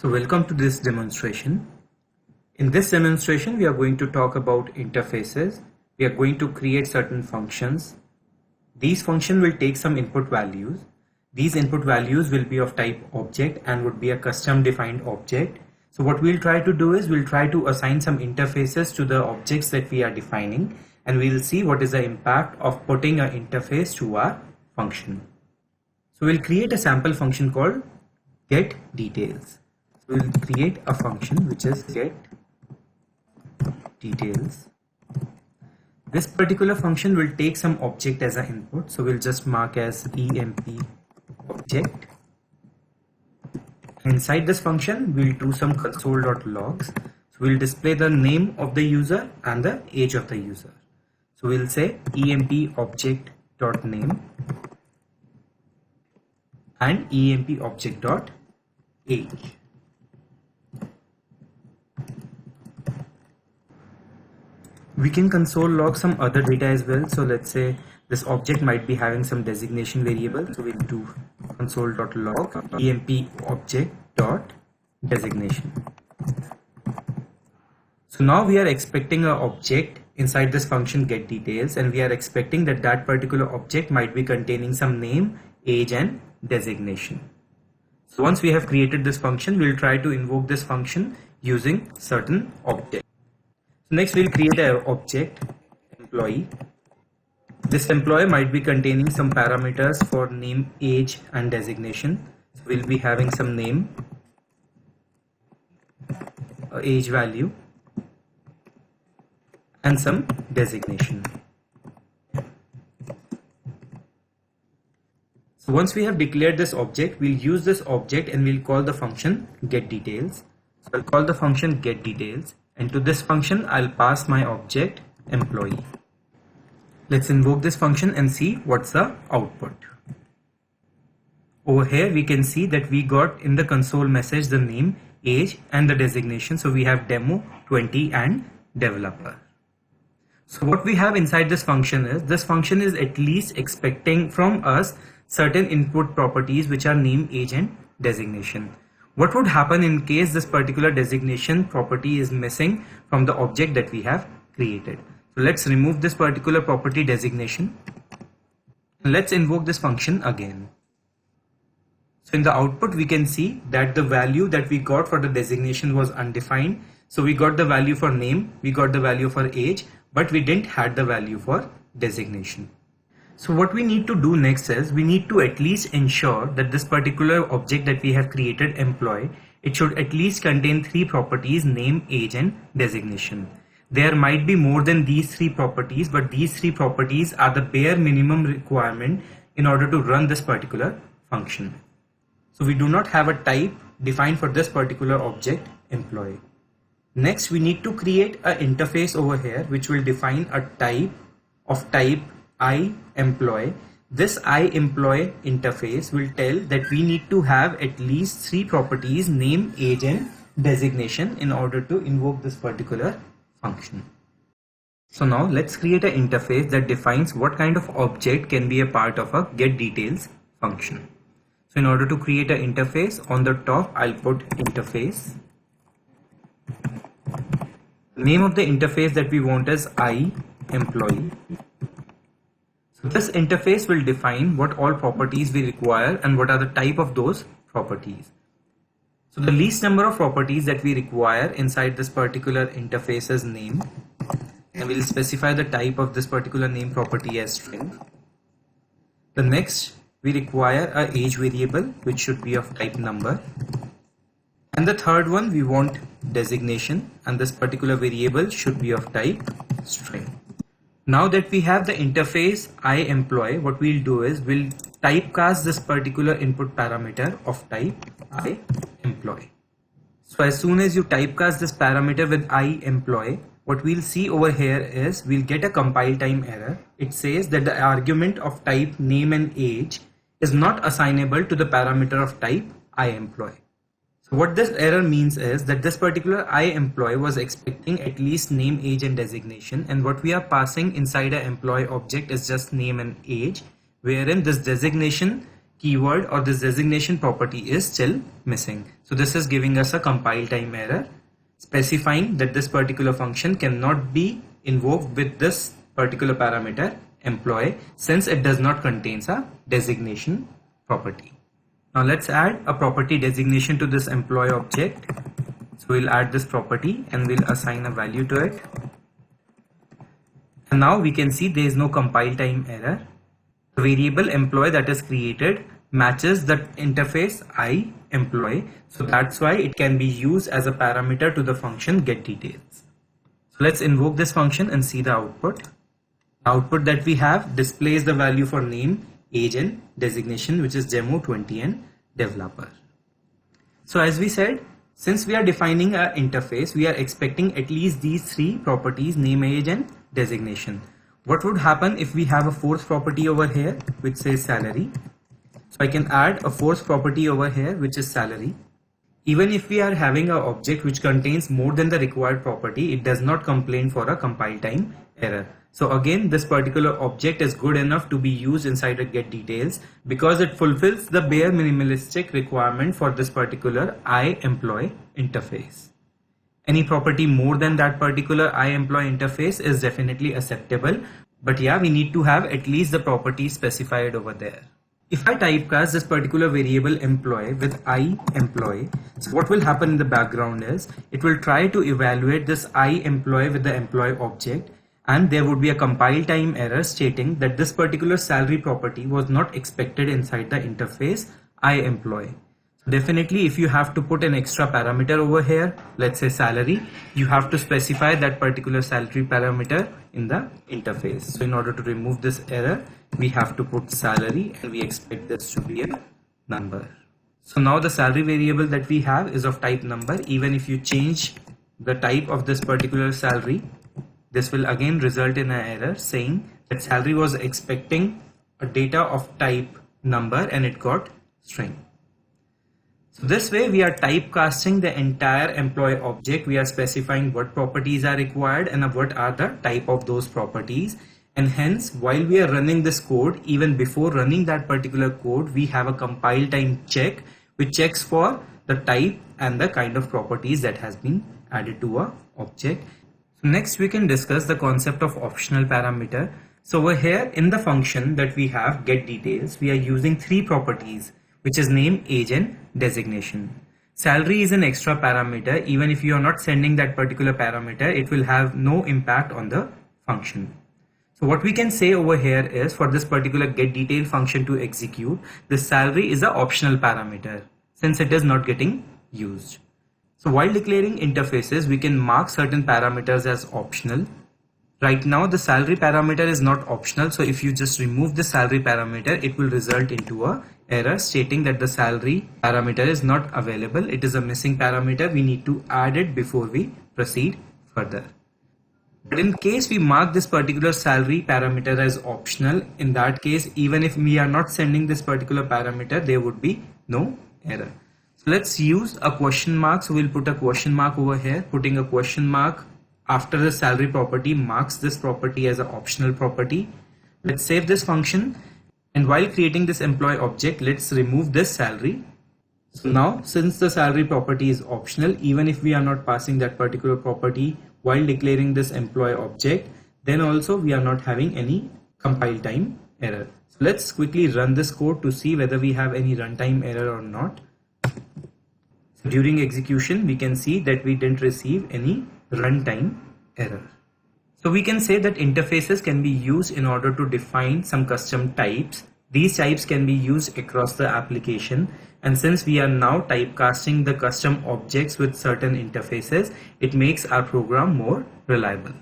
So welcome to this demonstration. In this demonstration, we are going to talk about interfaces. We are going to create certain functions. These functions will take some input values. These input values will be of type object and would be a custom defined object. So what we'll try to do is we'll try to assign some interfaces to the objects that we are defining, and we'll see what is the impact of putting an interface to our function. So we'll create a sample function called getDetails. So we'll create a function which is getDetails. This particular function will take some object as an input, so we'll just mark as emp object. Inside this function, we'll do some console.logs. So we'll display the name of the user and the age of the user. So we'll say emp object.name and emp object.age. We can console log some other data as well. So let's say this object might be having some designation variable. So we'll do console.log emp object.designation. So now we are expecting an object inside this function getDetails, and we are expecting that that particular object might be containing some name, age and designation. So once we have created this function, we'll try to invoke this function using certain object. So next we'll create an object employee. This employee might be containing some parameters for name, age and designation. So we'll be having some name, age value and some designation. So once we have declared this object, we'll use this object and we'll call the function getDetails. So I'll call the function getDetails, and to this function I'll pass my object employee. Let's invoke this function and see what's the output. Over here we can see that we got in the console message the name, age and the designation. So we have demo, 20 and developer. So what we have inside this function is at least expecting from us certain input properties which are name, age and designation. What would happen in case this particular designation property is missing from the object that we have created? So let's remove this particular property designation. Let's invoke this function again. So in the output we can see that the value that we got for the designation was undefined. So we got the value for name, we got the value for age, but we didn't have the value for designation. So what we need to do next is we need to at least ensure that this particular object that we have created employee, it should at least contain three properties, name, age and designation. There might be more than these three properties, but these three properties are the bare minimum requirement in order to run this particular function. So we do not have a type defined for this particular object employee. Next we need to create an interface over here which will define a type of type iEmployee. This iEmployee interface will tell that we need to have at least three properties, name, age and designation, in order to invoke this particular function. So now let's create an interface that defines what kind of object can be a part of a getDetails function. So in order to create an interface, on the top I'll put interface. The name of the interface that we want is iEmployee. So this interface will define what all properties we require and what are the type of those properties. So the least number of properties that we require inside this particular interface is name, and we'll specify the type of this particular name property as string. The next we require a age variable which should be of type number, and the third one we want designation, and this particular variable should be of type string. Now that we have the interface iEmployee, what we'll do is we'll typecast this particular input parameter of type iEmployee. So as soon as you typecast this parameter with iEmployee, what we'll see over here is we'll get a compile time error. It says that the argument of type name and age is not assignable to the parameter of type iEmployee. So what this error means is that this particular iEmployee was expecting at least name, age and designation, and what we are passing inside an employee object is just name and age, wherein this designation keyword or this designation property is still missing. So this is giving us a compile time error, specifying that this particular function cannot be invoked with this particular parameter employee, since it does not contain a designation property. Now let's add a property designation to this employee object. So we'll add this property and we'll assign a value to it. And now we can see there is no compile time error. The variable employee that is created matches the interface I employee. So that's why it can be used as a parameter to the function get details. So let's invoke this function and see the output. The output that we have displays the value for name, age and designation, which is demo 20 and developer. So as we said, since we are defining an interface, we are expecting at least these three properties, name, age and designation. What would happen if we have a fourth property over here which says salary? So I can add a fourth property over here which is salary. Even if we are having an object which contains more than the required property, it does not complain for a compile time error. So again, this particular object is good enough to be used inside a get details because it fulfills the bare minimalistic requirement for this particular I employee interface. Any property more than that particular I employee interface is definitely acceptable, but yeah, we need to have at least the property specified over there. If I typecast this particular variable employee with I employee, so what will happen in the background is it will try to evaluate this I employee with the employee object, and there would be a compile time error stating that this particular salary property was not expected inside the interface I employee. So definitely if you have to put an extra parameter over here, let's say salary, you have to specify that particular salary parameter in the interface. So in order to remove this error, we have to put salary and we expect this to be a number. So now the salary variable that we have is of type number. Even if you change the type of this particular salary, this will again result in an error saying that salary was expecting a data of type number and it got string. So this way we are typecasting the entire employee object. We are specifying what properties are required and what are the type of those properties. And hence, while we are running this code, even before running that particular code, we have a compile time check which checks for the type and the kind of properties that has been added to a object. So next we can discuss the concept of optional parameter. So over here in the function that we have get details, we are using three properties, which is name, age and designation. Salary is an extra parameter. Even if you are not sending that particular parameter, it will have no impact on the function. So what we can say over here is for this particular get detail function to execute, the salary is an optional parameter since it is not getting used. So while declaring interfaces, we can mark certain parameters as optional. Right now the salary parameter is not optional, so if you just remove the salary parameter, it will result into a error stating that the salary parameter is not available. It is a missing parameter. We need to add it before we proceed further. But in case we mark this particular salary parameter as optional, in that case, even if we are not sending this particular parameter, there would be no error. So let's use a question mark. So we'll put a question mark over here. Putting a question mark after the salary property marks this property as an optional property. Let's save this function. And while creating this employee object, let's remove this salary. So now, since the salary property is optional, even if we are not passing that particular property while declaring this employee object, then also we are not having any compile time error. So let's quickly run this code to see whether we have any runtime error or not. So during execution, we can see that we didn't receive any runtime error. So we can say that interfaces can be used in order to define some custom types. These types can be used across the application, and since we are now typecasting the custom objects with certain interfaces, it makes our program more reliable.